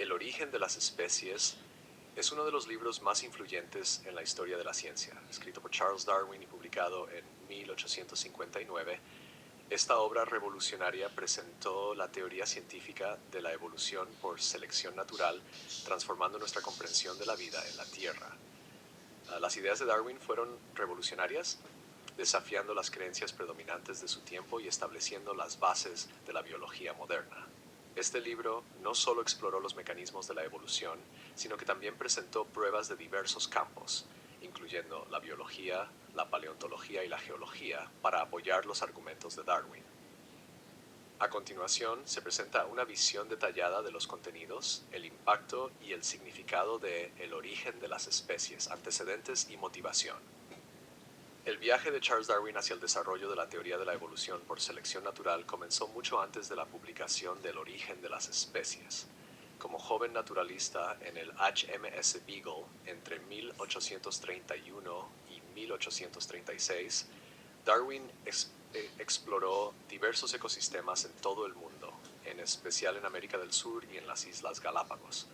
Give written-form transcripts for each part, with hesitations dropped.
El origen de las especies es uno de los libros más influyentes en la historia de la ciencia. Escrito por Charles Darwin y publicado en 1859, esta obra revolucionaria presentó la teoría científica de la evolución por selección natural, transformando nuestra comprensión de la vida en la Tierra. Las ideas de Darwin fueron revolucionarias, desafiando las creencias predominantes de su tiempo y estableciendo las bases de la biología moderna. Este libro no solo exploró los mecanismos de la evolución, sino que también presentó pruebas de diversos campos, incluyendo la biología, la paleontología y la geología, para apoyar los argumentos de Darwin. A continuación, se presenta una visión detallada de los contenidos, el impacto y el significado de el origen de las especies, antecedentes y motivación. El viaje de Charles Darwin hacia el desarrollo de la teoría de la evolución por selección natural comenzó mucho antes de la publicación del origen de las especies. Como joven naturalista en el HMS Beagle entre 1831 y 1836, Darwin exploró diversos ecosistemas en todo el mundo, en especial en América del Sur y en las Islas Galápagos.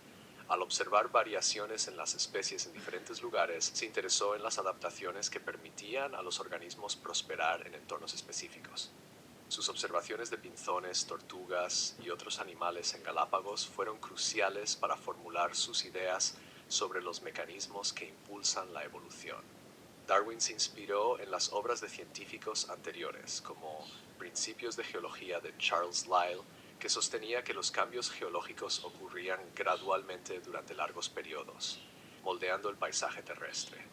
Al observar variaciones en las especies en diferentes lugares, se interesó en las adaptaciones que permitían a los organismos prosperar en entornos específicos. Sus observaciones de pinzones, tortugas y otros animales en Galápagos fueron cruciales para formular sus ideas sobre los mecanismos que impulsan la evolución. Darwin se inspiró en las obras de científicos anteriores, como Principios de Geología de Charles Lyell, que sostenía que los cambios geológicos ocurrían gradualmente durante largos periodos, moldeando el paisaje terrestre.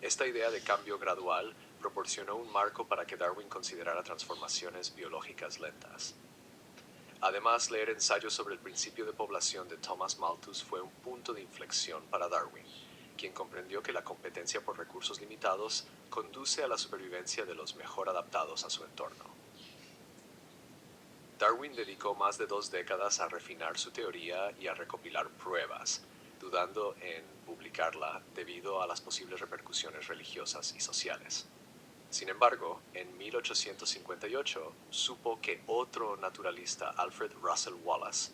Esta idea de cambio gradual proporcionó un marco para que Darwin considerara transformaciones biológicas lentas. Además, leer ensayos sobre el principio de población de Thomas Malthus fue un punto de inflexión para Darwin, quien comprendió que la competencia por recursos limitados conduce a la supervivencia de los mejor adaptados a su entorno. Darwin dedicó más de 2 décadas a refinar su teoría y a recopilar pruebas, dudando en publicarla debido a las posibles repercusiones religiosas y sociales. Sin embargo, en 1858 supo que otro naturalista, Alfred Russel Wallace,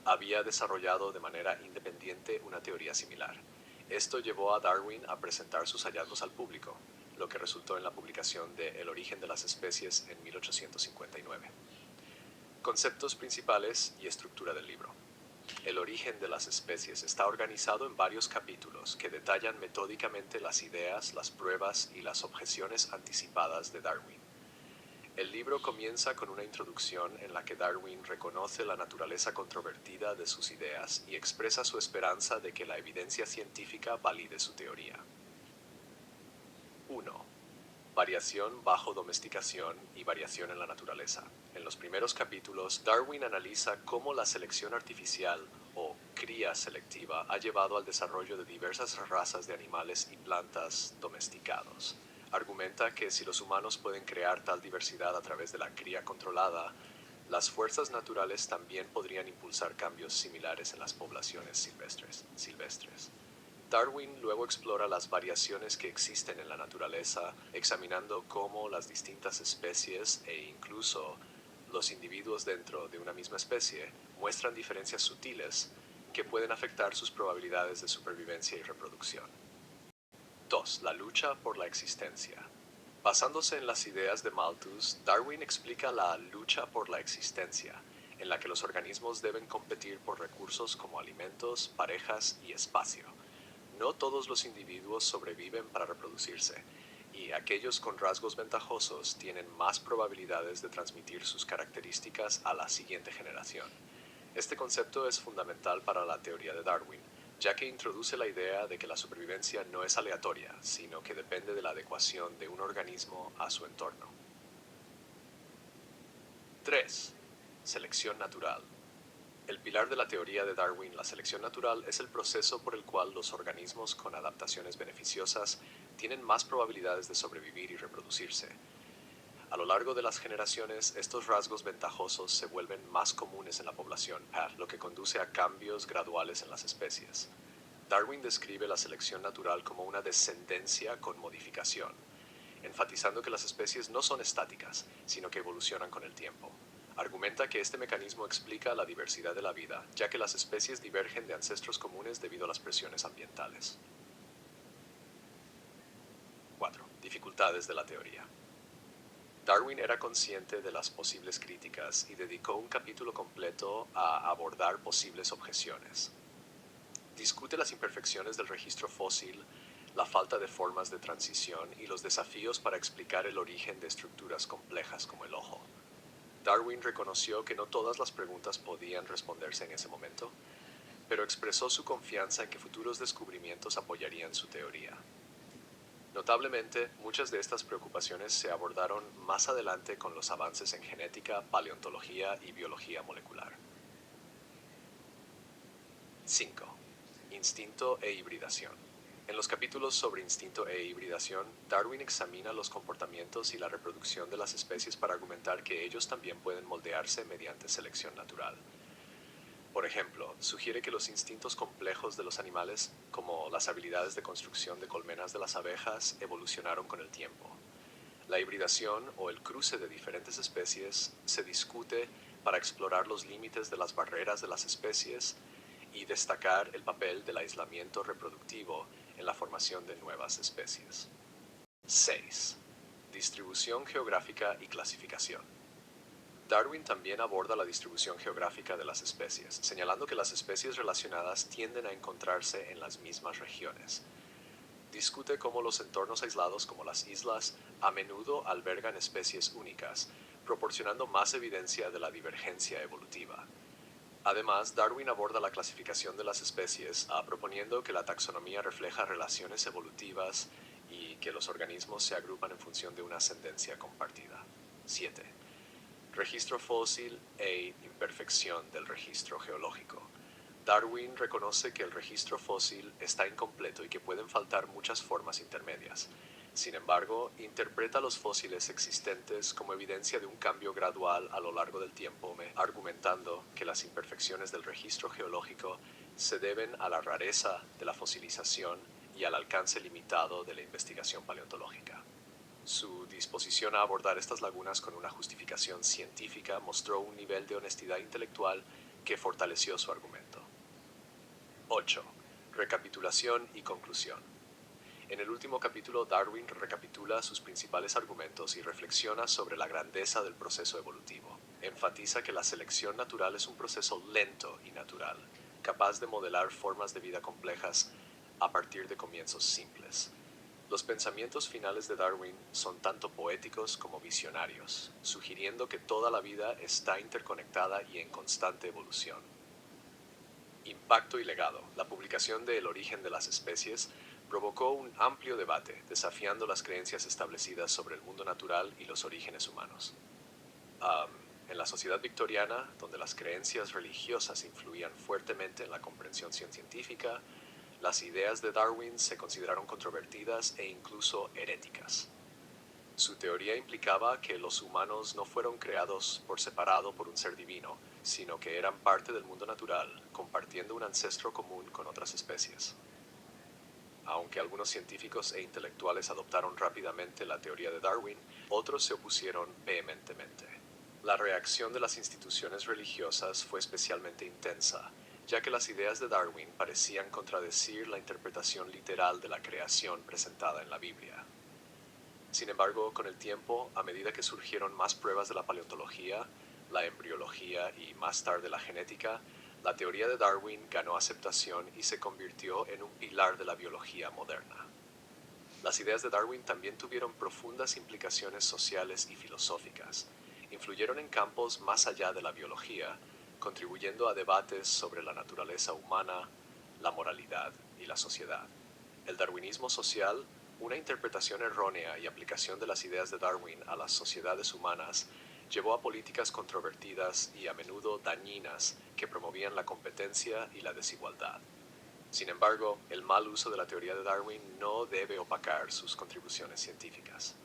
había desarrollado de manera independiente una teoría similar. Esto llevó a Darwin a presentar sus hallazgos al público, lo que resultó en la publicación de El origen de las especies en 1859. Conceptos principales y estructura del libro. El origen de las especies está organizado en varios capítulos que detallan metódicamente las ideas, las pruebas y las objeciones anticipadas de Darwin. El libro comienza con una introducción en la que Darwin reconoce la naturaleza controvertida de sus ideas y expresa su esperanza de que la evidencia científica valide su teoría. 1. Variación bajo domesticación y variación en la naturaleza. En los primeros capítulos, Darwin analiza cómo la selección artificial o cría selectiva ha llevado al desarrollo de diversas razas de animales y plantas domesticados. Argumenta que si los humanos pueden crear tal diversidad a través de la cría controlada, las fuerzas naturales también podrían impulsar cambios similares en las poblaciones silvestres. Darwin luego explora las variaciones que existen en la naturaleza, examinando cómo las distintas especies e incluso los individuos dentro de una misma especie muestran diferencias sutiles que pueden afectar sus probabilidades de supervivencia y reproducción. 2. La lucha por la existencia. Basándose en las ideas de Malthus, Darwin explica la lucha por la existencia, en la que los organismos deben competir por recursos como alimentos, parejas y espacio. No todos los individuos sobreviven para reproducirse, y aquellos con rasgos ventajosos tienen más probabilidades de transmitir sus características a la siguiente generación. Este concepto es fundamental para la teoría de Darwin, ya que introduce la idea de que la supervivencia no es aleatoria, sino que depende de la adecuación de un organismo a su entorno. 3. Selección natural. El pilar de la teoría de Darwin, la selección natural, es el proceso por el cual los organismos con adaptaciones beneficiosas tienen más probabilidades de sobrevivir y reproducirse. A lo largo de las generaciones, estos rasgos ventajosos se vuelven más comunes en la población, lo que conduce a cambios graduales en las especies. Darwin describe la selección natural como una descendencia con modificación, enfatizando que las especies no son estáticas, sino que evolucionan con el tiempo. Argumenta que este mecanismo explica la diversidad de la vida, ya que las especies divergen de ancestros comunes debido a las presiones ambientales. 4. Dificultades de la teoría. Darwin era consciente de las posibles críticas y dedicó un capítulo completo a abordar posibles objeciones. Discute las imperfecciones del registro fósil, la falta de formas de transición y los desafíos para explicar el origen de estructuras complejas como el ojo. Darwin reconoció que no todas las preguntas podían responderse en ese momento, pero expresó su confianza en que futuros descubrimientos apoyarían su teoría. Notablemente, muchas de estas preocupaciones se abordaron más adelante con los avances en genética, paleontología y biología molecular. 5. Instinto e hibridación. En los capítulos sobre instinto e hibridación, Darwin examina los comportamientos y la reproducción de las especies para argumentar que ellos también pueden moldearse mediante selección natural. Por ejemplo, sugiere que los instintos complejos de los animales, como las habilidades de construcción de colmenas de las abejas, evolucionaron con el tiempo. La hibridación o el cruce de diferentes especies se discute para explorar los límites de las barreras de las especies y destacar el papel del aislamiento reproductivo en la formación de nuevas especies. 6. Distribución geográfica y clasificación. Darwin también aborda la distribución geográfica de las especies, señalando que las especies relacionadas tienden a encontrarse en las mismas regiones. Discute cómo los entornos aislados como las islas a menudo albergan especies únicas, proporcionando más evidencia de la divergencia evolutiva. Además, Darwin aborda la clasificación de las especies, proponiendo que la taxonomía refleja relaciones evolutivas y que los organismos se agrupan en función de una ascendencia compartida. 7. Registro fósil e imperfección del registro geológico. Darwin reconoce que el registro fósil está incompleto y que pueden faltar muchas formas intermedias. Sin embargo, interpreta los fósiles existentes como evidencia de un cambio gradual a lo largo del tiempo, argumentando que las imperfecciones del registro geológico se deben a la rareza de la fosilización y al alcance limitado de la investigación paleontológica. Su disposición a abordar estas lagunas con una justificación científica mostró un nivel de honestidad intelectual que fortaleció su argumento. 8. Recapitulación y conclusión. En el último capítulo, Darwin recapitula sus principales argumentos y reflexiona sobre la grandeza del proceso evolutivo. Enfatiza que la selección natural es un proceso lento y natural, capaz de modelar formas de vida complejas a partir de comienzos simples. Los pensamientos finales de Darwin son tanto poéticos como visionarios, sugiriendo que toda la vida está interconectada y en constante evolución. Impacto y legado. La publicación de El origen de las especies provocó un amplio debate, desafiando las creencias establecidas sobre el mundo natural y los orígenes humanos. En la sociedad victoriana, donde las creencias religiosas influían fuertemente en la comprensión científica, las ideas de Darwin se consideraron controvertidas e incluso heréticas. Su teoría implicaba que los humanos no fueron creados por separado por un ser divino, sino que eran parte del mundo natural, compartiendo un ancestro común con otras especies. Aunque algunos científicos e intelectuales adoptaron rápidamente la teoría de Darwin, otros se opusieron vehementemente. La reacción de las instituciones religiosas fue especialmente intensa, ya que las ideas de Darwin parecían contradecir la interpretación literal de la creación presentada en la Biblia. Sin embargo, con el tiempo, a medida que surgieron más pruebas de la paleontología, la embriología y más tarde la genética, la teoría de Darwin ganó aceptación y se convirtió en un pilar de la biología moderna. Las ideas de Darwin también tuvieron profundas implicaciones sociales y filosóficas. Influyeron en campos más allá de la biología, contribuyendo a debates sobre la naturaleza humana, la moralidad y la sociedad. El darwinismo social, una interpretación errónea y aplicación de las ideas de Darwin a las sociedades humanas, llevó a políticas controvertidas y a menudo dañinas que promovían la competencia y la desigualdad. Sin embargo, el mal uso de la teoría de Darwin no debe opacar sus contribuciones científicas.